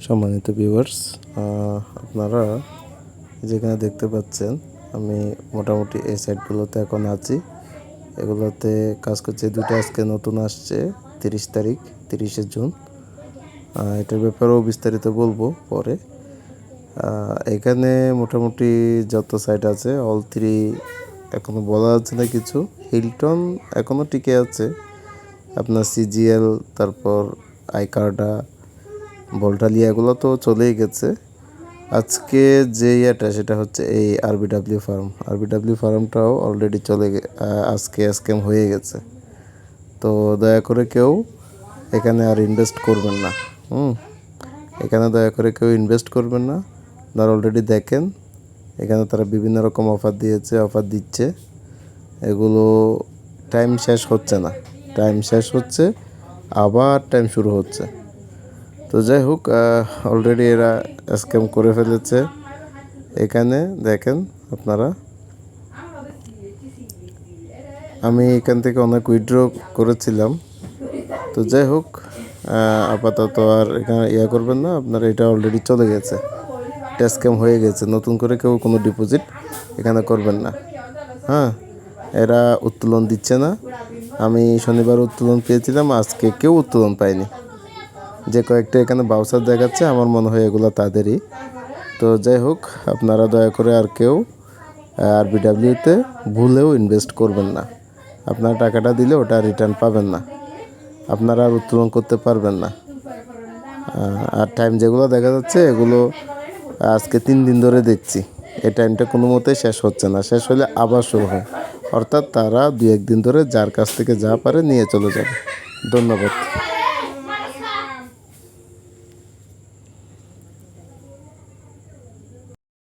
সম্মানিত ভিউয়ার্স, আপনারা যেখানে দেখতে পাচ্ছেন আমি মোটামুটি এই সাইটগুলোতে এখন আছি। এগুলোতে কাজ করছে। দুটো আজকে নতুন আসছে 30 তারিখ, 30শে জুন। এটার ব্যাপারেও বিস্তারিত বলবো পরে। এখানে মোটামুটি যত সাইট আছে অল 3 এখনও বলা যাচ্ছে না কিছু। হিলটন এখনও টিকে আছে, আপনার সিজিএল, তারপর আইকার্ডা, ভোল্টালিয়া এগুলো তো চলেই গেছে। আজকে যে ইয়েটা সেটা হচ্ছে এই আরবিডাব্লিউ ফার্মটাও অলরেডি আজকে স্ক্যাম হয়ে গেছে। তো দয়া করে কেউ এখানে আর ইনভেস্ট করবেন না। এখানে দয়া করে কেউ ইনভেস্ট করবেন না। আপনারা অলরেডি দেখেন এখানে তারা বিভিন্ন রকম অফার দিচ্ছে। এগুলো টাইম শেষ হচ্ছে না, টাইম শেষ হচ্ছে আবার টাইম শুরু হচ্ছে। তো যাই হোক, অলরেডি এরা স্ক্যাম করে ফেলেছে। এখানে দেখেন আপনারা, আমি এখান থেকে অনেক উইথড্র করেছিলাম। তো যাই হোক, আপাতত আর এখানে করবেন না। আপনারা এটা অলরেডি চলে গেছে, এটা স্ক্যাম হয়ে গেছে। নতুন করে কেউ কোনো ডিপোজিট এখানে করবেন না। এরা উত্তোলন দিচ্ছে না। আমি শনিবার উত্তোলন পেয়েছিলাম, আজকে কেউ উত্তোলন পায়নি। যে কয়েকটা এখানে বাউচার দেখাচ্ছে আমার মনে হয় এগুলো তাদেরই। তো যাই হোক, আপনারা দয়া করে আর কেউ আরবিডাব্লিউতে ভুলেও ইনভেস্ট করবেন না। আপনার টাকাটা দিলে ওটা রিটার্ন পাবেন না, আপনারা আর উত্তোলন করতে পারবেন না। আর টাইম যেগুলো দেখা যাচ্ছে এগুলো আজকে 3 দিন ধরে দেখছি। এই টাইমটা কোনো মতেই শেষ হচ্ছে না। শেষ হলে আবার শুরু হয়, অর্থাৎ তারা 2-1 দিন ধরে যার কাছ থেকে যা পারে নিয়ে চলে যাবে। ধন্যবাদ।